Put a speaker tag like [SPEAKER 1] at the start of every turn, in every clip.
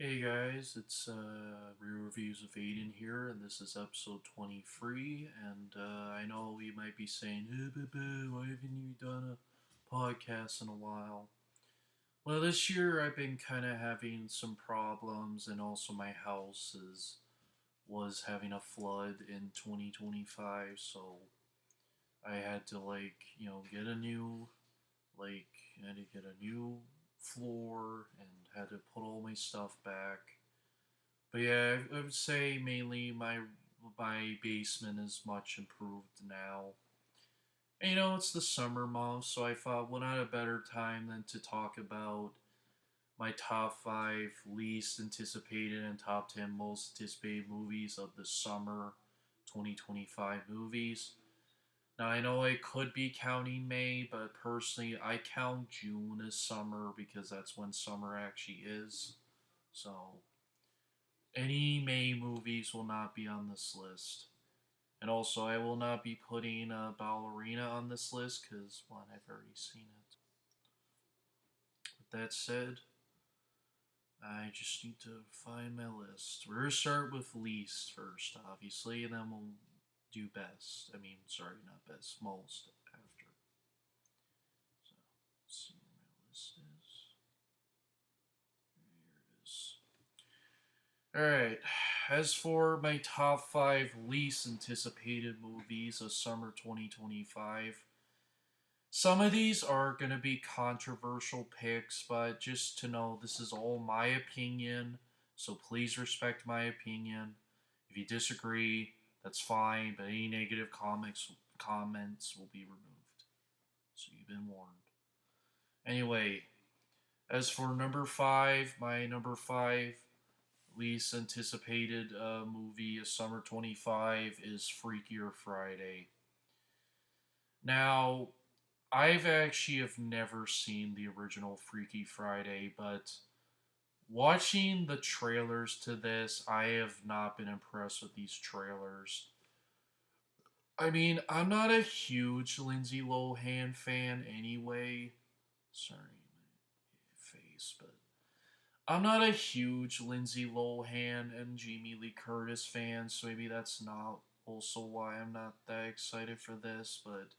[SPEAKER 1] Hey guys, it's Reviews of Aiden here, and this is episode 23. And I know you might be saying, why haven't you done a podcast in a while? Well, this year I've been kind of having some problems, and also my was having a flood in 2025, so I had to get a new like I had to get a new floor and had to put all my stuff back. But yeah, I would say mainly my basement is much improved now. And it's the summer month, so I thought, what not a better time than to talk about my top five least anticipated and top 10 most anticipated movies of the summer 2025 movies. Now, I know I could be counting May, but personally, I count June as summer because that's when summer actually is. So, any May movies will not be on this list. And also, I will not be putting Ballerina on this list because, one, I've already seen it. With that said, I just need to find my list. We're going to start with least first, obviously, and then we'll do best. Sorry, not best, most after. So, let's see where my list is. Here it is. Alright, as for my top 5 least anticipated movies of summer 2025, some of these are going to be controversial picks, but just to know this is all my opinion, so please respect my opinion. If you disagree, that's fine, but any negative comments will be removed. So you've been warned. Anyway, as for number 5, my number 5 least anticipated movie of summer 25 is Freakier Friday. Now, I've actually have never seen the original Freaky Friday, but watching the trailers to this, I have not been impressed with these trailers. I'm not a huge Lindsay Lohan fan anyway. Sorry, my face, but I'm not a huge Lindsay Lohan and Jamie Lee Curtis fan, so maybe that's not also why I'm not that excited for this, but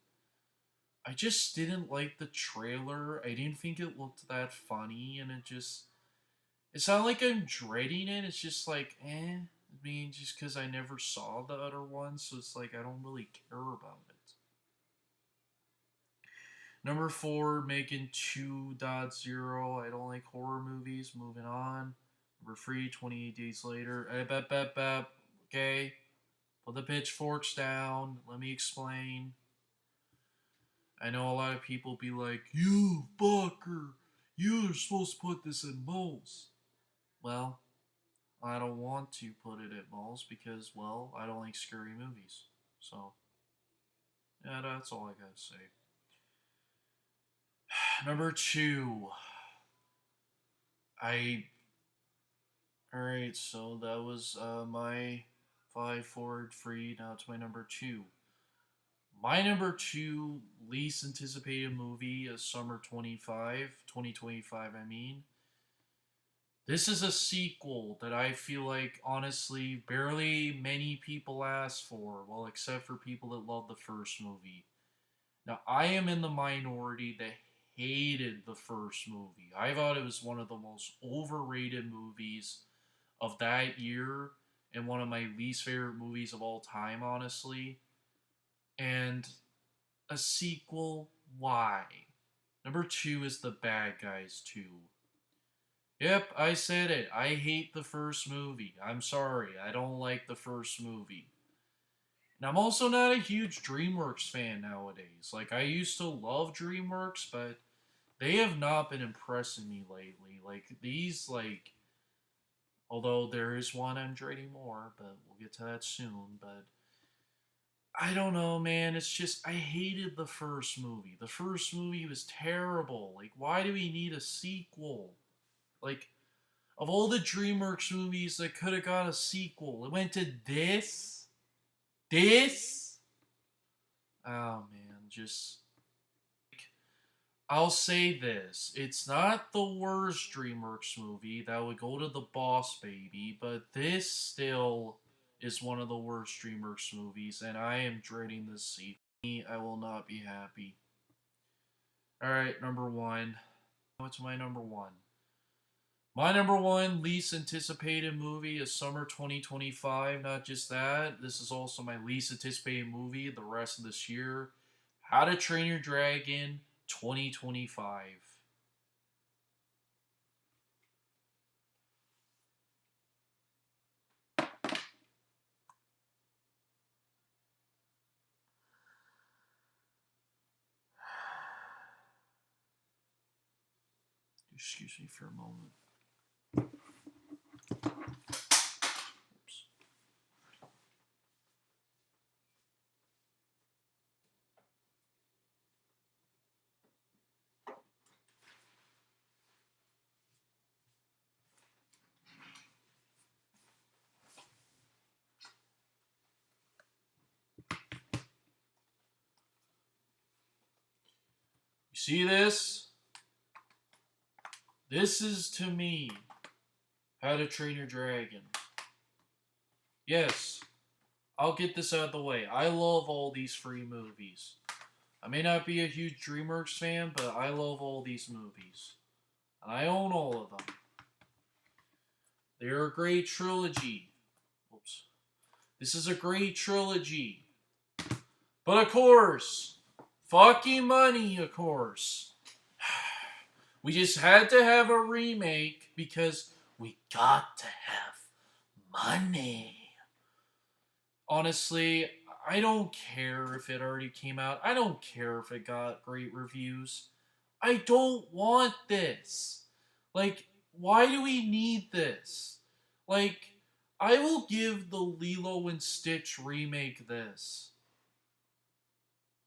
[SPEAKER 1] I just didn't like the trailer. I didn't think it looked that funny, and it's not like I'm dreading it, it's just like, eh. Just because I never saw the other one, so it's like I don't really care about it. Number 4, Megan 2.0. I don't like horror movies. Moving on. Number 3, 28 Days Later. Okay. Put the pitchforks down. Let me explain. I know a lot of people be like, you fucker. You're supposed to put this in malls. Well, I don't want to put it at malls because, well, I don't like scary movies. So, yeah, that's all I gotta say. Number 2. I Alright, so that was my 5, 4, 3. Now it's my number 2. My number 2 least anticipated movie is Summer 2025, I mean. This is a sequel that I feel like, honestly, barely many people asked for, well, except for people that love the first movie. Now, I am in the minority that hated the first movie. I thought it was one of the most overrated movies of that year and one of my least favorite movies of all time, honestly. And a sequel, why? Number 2 is The Bad Guys 2. Yep, I said it. I hate the first movie. I'm sorry. I don't like the first movie. And I'm also not a huge DreamWorks fan nowadays. Like, I used to love DreamWorks, but they have not been impressing me lately. Although there is one I'm dreading more, but we'll get to that soon. But I don't know, man. It's just, I hated the first movie. The first movie was terrible. Like, why do we need a sequel? Like, of all the DreamWorks movies that could have got a sequel, it went to this? This? Oh, man. Just. I'll say this. It's not the worst DreamWorks movie that would go to the Boss Baby, but this still is one of the worst DreamWorks movies, and I am dreading this sequel. I will not be happy. Alright, number one. What's my number one? My number one least anticipated movie is summer 2025. Not just that, this is also my least anticipated movie the rest of this year. How to Train Your Dragon 2025. Excuse me for a moment. Oops. You see this? This is to me How to Train Your Dragon. Yes, I'll get this out of the way. I love all these free movies. I may not be a huge DreamWorks fan, but I love all these movies. And I own all of them. They're a great trilogy. Oops. This is a great trilogy. But of course, fucking money, of course. We just had to have a remake because we got to have money. Honestly, I don't care if it already came out. I don't care if it got great reviews. I don't want this. Like, why do we need this? Like, I will give the Lilo and Stitch remake this.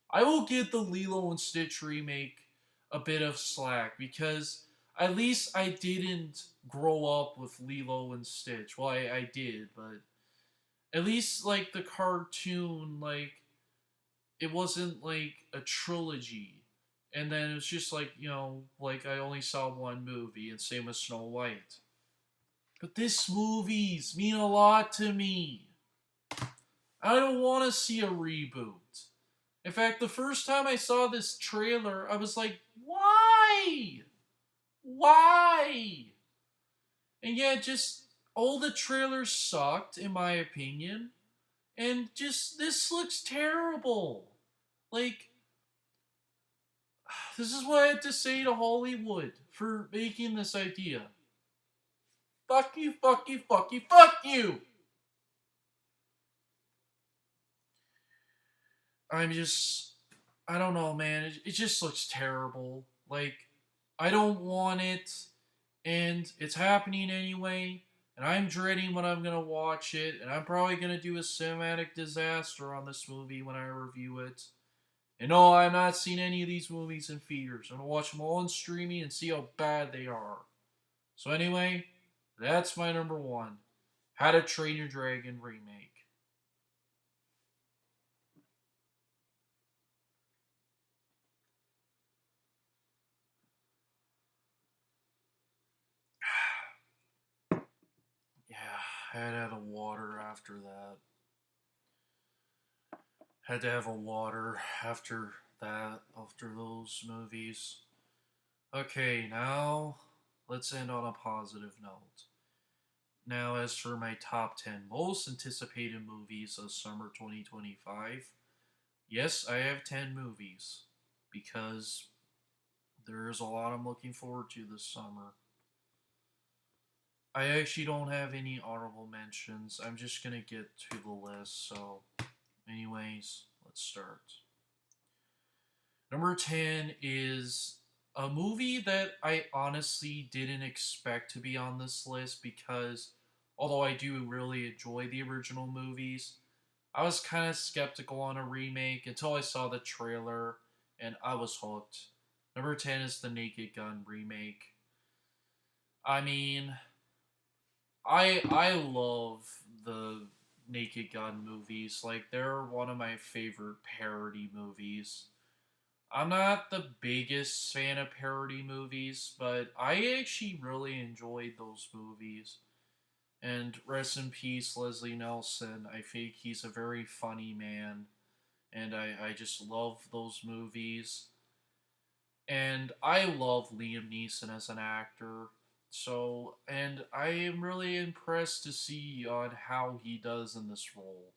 [SPEAKER 1] I will give the Lilo and Stitch remake a bit of slack because at least I didn't grow up with Lilo and Stitch. Well, I did, but at least like the cartoon, like it wasn't like a trilogy. And then it was just like, like I only saw one movie, and same with Snow White. But this movies mean a lot to me. I don't want to see a reboot. In fact, the first time I saw this trailer, I was like, why? Why? And yeah, just all the trailers sucked, in my opinion. And just, this looks terrible. Like, this is what I had to say to Hollywood for making this idea. Fuck you, fuck you, fuck you, fuck you! I'm just, I don't know, man. It just looks terrible. Like, I don't want it, and it's happening anyway, and I'm dreading when I'm gonna watch it, and I'm probably gonna do a cinematic disaster on this movie when I review it. And no, I'm not seeing any of these movies in theaters. I'm gonna watch them all on streaming and see how bad they are. So anyway, that's my number one. How to Train Your Dragon remake. Yeah, I had to have a water after that. Had to have a water after that, after those movies. Okay, now let's end on a positive note. Now, as for my top 10 most anticipated movies of summer 2025, yes, I have 10 movies because there's a lot I'm looking forward to this summer. I actually don't have any honorable mentions. I'm just gonna get to the list. So, anyways, let's start. Number 10 is a movie that I honestly didn't expect to be on this list because although I do really enjoy the original movies, I was kind of skeptical on a remake until I saw the trailer and I was hooked. Number 10 is the Naked Gun remake. I mean, I love the Naked Gun movies. Like they're one of my favorite parody movies. I'm not the biggest fan of parody movies, but I actually really enjoyed those movies. And rest in peace, Leslie Nelson. I think he's a very funny man, and I just love those movies. And I love Liam Neeson as an actor. So, and I am really impressed to see on how he does in this role.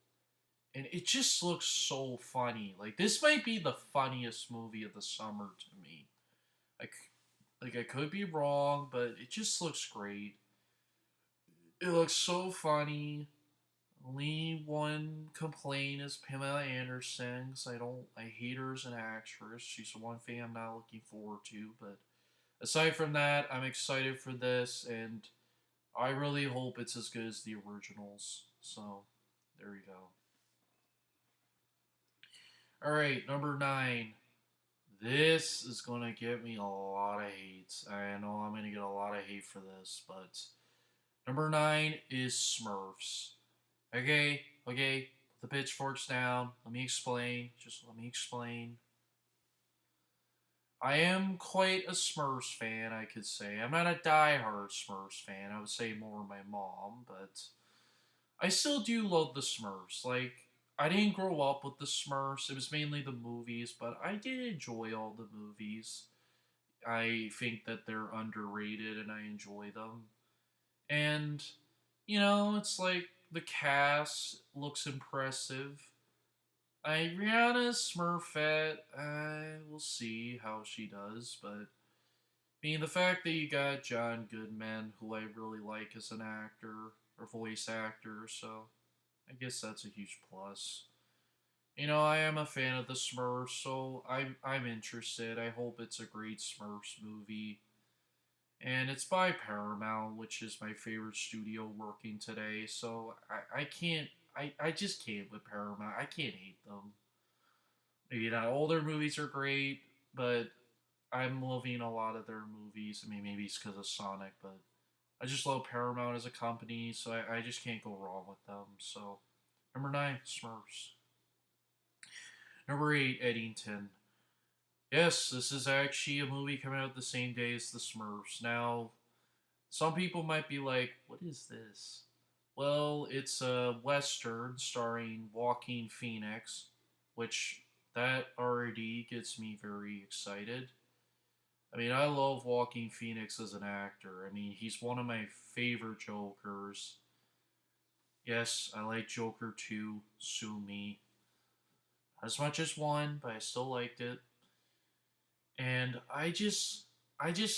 [SPEAKER 1] And it just looks so funny. Like this might be the funniest movie of the summer to me. Like, like I could be wrong, but it just looks great. It looks so funny. Only one complaint is Pamela Anderson, because I hate her as an actress. She's the one thing I'm not looking forward to. But aside from that, I'm excited for this, and I really hope it's as good as the originals. So, there you go. All right, number 9. This is gonna get me a lot of hate. I know I'm gonna get a lot of hate for this, but number 9 is Smurfs. Okay, okay, put the pitchforks down. Let me explain. Just let me explain. I am quite a Smurfs fan, I could say. I'm not a die-hard Smurfs fan. I would say more my mom, but I still do love the Smurfs. Like, I didn't grow up with the Smurfs. It was mainly the movies, but I did enjoy all the movies. I think that they're underrated and I enjoy them. And, it's like the cast looks impressive. Rihanna Smurfette, I will see how she does, but the fact that you got John Goodman, who I really like as an actor or voice actor, so I guess that's a huge plus. I am a fan of the Smurfs, so I'm interested. I hope it's a great Smurfs movie. And it's by Paramount, which is my favorite studio working today. So I can't, I just can't with Paramount. I can't hate them. Maybe not all their movies are great, but I'm loving a lot of their movies. I mean, maybe it's because of Sonic, but I just love Paramount as a company, so I just can't go wrong with them. So, number 9, Smurfs. Number 8, Eddington. Yes, this is actually a movie coming out the same day as the Smurfs. Now, some people might be like, what is this? Well, it's a Western starring Joaquin Phoenix, which that already gets me very excited. I mean, I love Joaquin Phoenix as an actor. I mean, he's one of my favorite Jokers. Yes, I like Joker 2, Sue Me. Not as much as 1, but I still liked it. And I just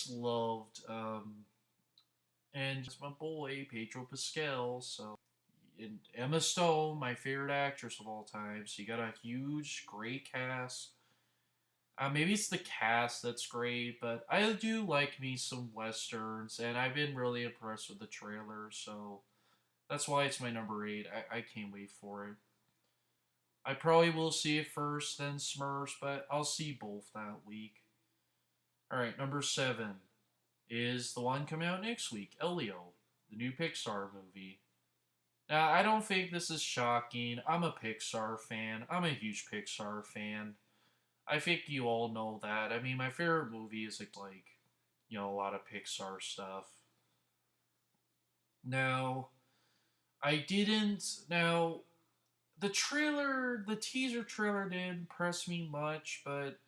[SPEAKER 1] loved, and it's my boy, Pedro Pascal, so. And Emma Stone, my favorite actress of all time. So you got a huge, great cast. Maybe it's the cast that's great, but I do like me some westerns, and I've been really impressed with the trailer, so that's why it's my number 8. I can't wait for it. I probably will see it first, then Smurfs, but I'll see both that week. Alright, number 7 is the one coming out next week, Elio, the new Pixar movie. Now, I don't think this is shocking. I'm a Pixar fan. I'm a huge Pixar fan. I think you all know that. I mean, my favorite movie is like a lot of Pixar stuff. Now, I didn't. Now, the teaser trailer didn't impress me much, but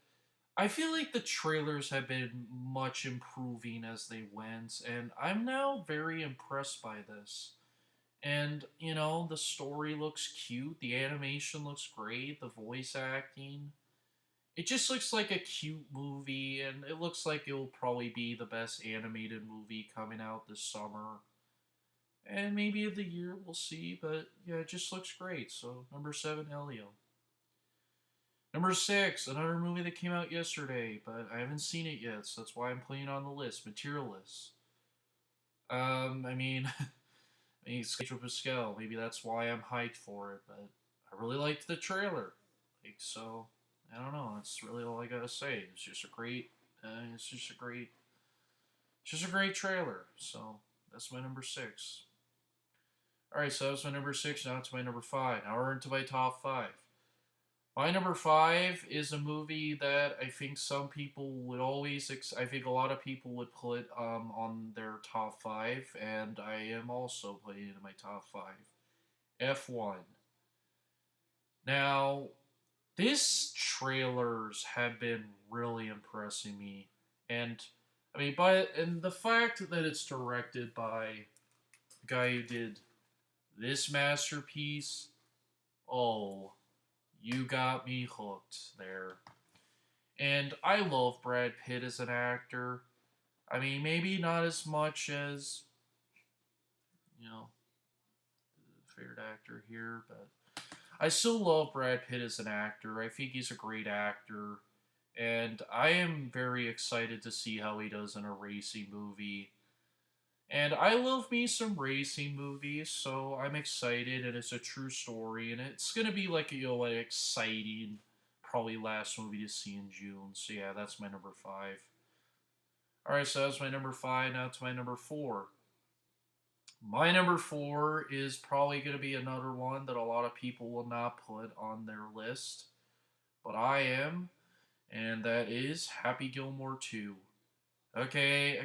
[SPEAKER 1] I feel like the trailers have been much improving as they went, and I'm now very impressed by this. And, the story looks cute, the animation looks great, the voice acting. It just looks like a cute movie, and it looks like it will probably be the best animated movie coming out this summer. And maybe of the year, we'll see, but yeah, it just looks great. So, number 7, Elio. Number 6, another movie that came out yesterday, but I haven't seen it yet, so that's why I'm putting it on the list, Materialist. I mean, it's Pedro Pascal. Maybe that's why I'm hyped for it, but I really liked the trailer. So, I don't know. That's really all I gotta say. It's just a great, it's just a great trailer. So that's my number 6. All right, so that was my number 6. Now to my number 5. Now we're into my top 5. My number five is a movie that I think some people would always, I think a lot of people would put on their top five, and I am also putting it in my top five. F1. Now, these trailers have been really impressing me, and I mean, and the fact that it's directed by the guy who did this masterpiece, oh, you got me hooked there. And I love Brad Pitt as an actor. I mean, maybe not as much as, you know, the favorite actor here, but I still love Brad Pitt as an actor. I think he's a great actor. And I am very excited to see how he does in a racing movie. And I love me some racing movies, so I'm excited, and it's a true story, and it's gonna be like an exciting, probably last movie to see in June. So yeah, that's my number five. All right, so that's my number five. Now to my number four. My number four is probably gonna be another one that a lot of people will not put on their list, but I am, and that is Happy Gilmore 2. Okay.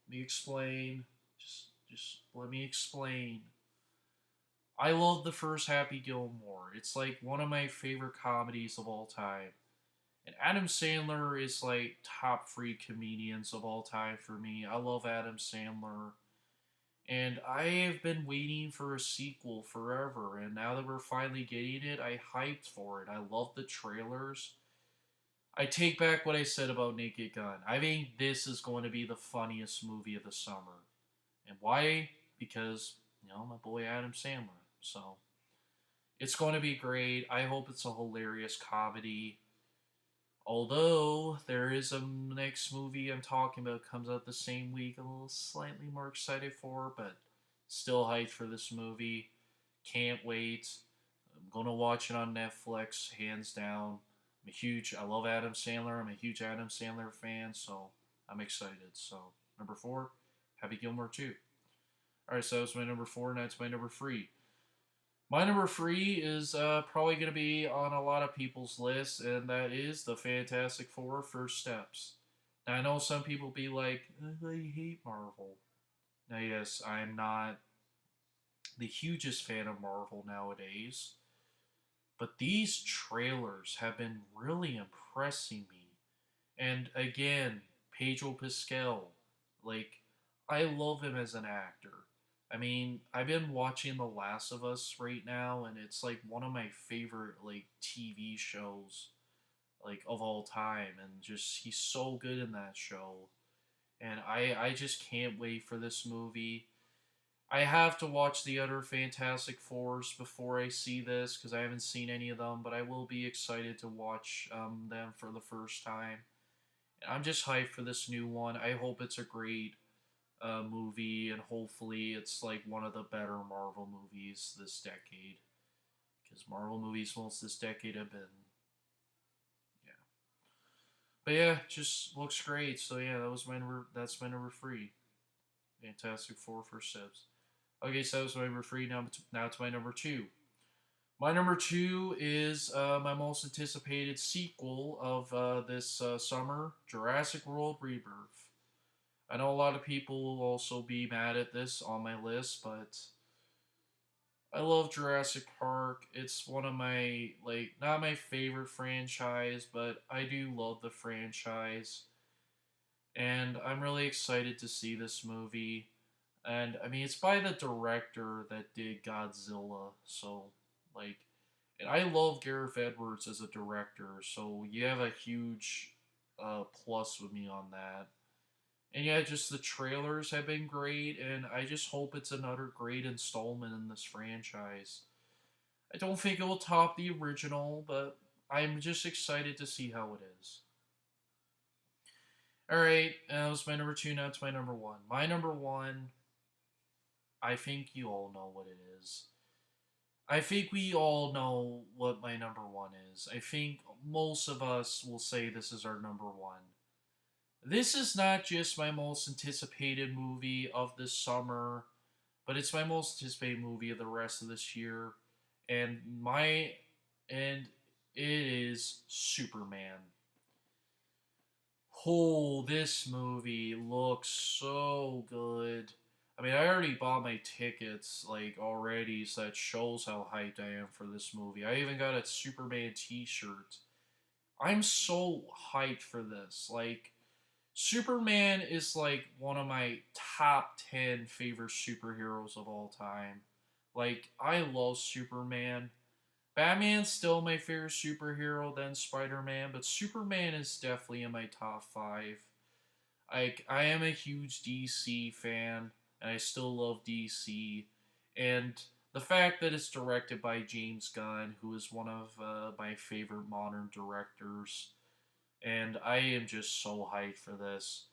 [SPEAKER 1] Let me explain. Just let me explain. I love the first Happy Gilmore. It's like one of my favorite comedies of all time. And Adam Sandler is like top three comedians of all time for me. I love Adam Sandler. And I have been waiting for a sequel forever. And now that we're finally getting it, I hyped for it. I love the trailers. I take back what I said about Naked Gun. I think this is going to be the funniest movie of the summer. And why? Because, my boy Adam Sandler. So, it's going to be great. I hope it's a hilarious comedy. Although, there is a next movie I'm talking about comes out the same week. I'm a little slightly more excited for, but still hyped for this movie. Can't wait. I'm going to watch it on Netflix, hands down. I love Adam Sandler. I'm a huge Adam Sandler fan, so I'm excited. So, number four, Happy Gilmore 2. All right, so that's my number four. Now it's my number three. My number three is probably going to be on a lot of people's lists, and that is the Fantastic Four First Steps. Now, I know some people be like, I hate Marvel. Now, yes, I'm not the hugest fan of Marvel nowadays, but these trailers have been really impressing me. And again, Pedro Pascal, like, I love him as an actor. I mean, I've been watching The Last of Us right now, and it's like one of my favorite like TV shows like of all time, and just he's so good in that show. And I just can't wait for this movie. I have to watch the other Fantastic Fours before I see this because I haven't seen any of them, but I will be excited to watch them for the first time. I'm just hyped for this new one. I hope it's a great movie, and hopefully it's like one of the better Marvel movies this decade. Because Marvel movies most this decade have been, yeah. But yeah, just looks great. So yeah, That's my number three. Fantastic Four First Steps. Okay, so that was my number three. Now to my number two. My number two is my most anticipated sequel of this summer, Jurassic World Rebirth. I know a lot of people will also be mad at this on my list, but I love Jurassic Park. It's one of my, like, not my favorite franchise, but I do love the franchise. And I'm really excited to see this movie. And I mean, it's by the director that did Godzilla, so, like, and I love Gareth Edwards as a director, so you have a huge plus with me on that. And yeah, just the trailers have been great, and I just hope it's another great installment in this franchise. I don't think it will top the original, but I'm just excited to see how it is. Alright, that was my number two, now it's my number one. My number one, I think you all know what it is. I think we all know what my number one is. I think most of us will say this is our number one. This is not just my most anticipated movie of this summer, but it's my most anticipated movie of the rest of this year. And my and it is Superman. Oh, this movie looks so good. I mean, I already bought my tickets, like, already, so that shows how hyped I am for this movie. I even got a Superman t shirt. I'm so hyped for this. Like, Superman is, like, one of my top 10 favorite superheroes of all time. Like, I love Superman. Batman's still my favorite superhero, then Spider Man, but Superman is definitely in my top five. I am a huge DC fan, and I still love DC, and the fact that it's directed by James Gunn, who is one of my favorite modern directors, and I am just so hyped for this.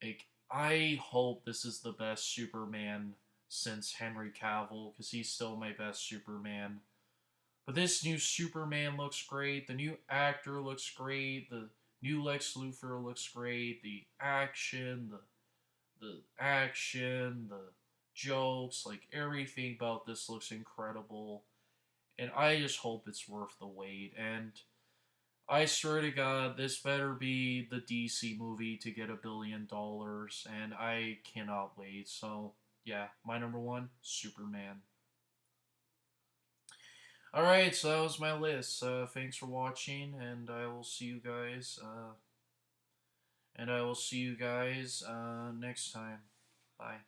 [SPEAKER 1] Like, I hope this is the best Superman since Henry Cavill, because he's still my best Superman. But this new Superman looks great. The new actor looks great. The new Lex Luthor looks great. The jokes, like everything about this looks incredible. And I just hope it's worth the wait. And I swear to God, this better be the DC movie to get $1 billion. And I cannot wait. So, yeah, my number one, Superman. All right, so that was my list. Thanks for watching, and I will see you guys. Next time. Bye.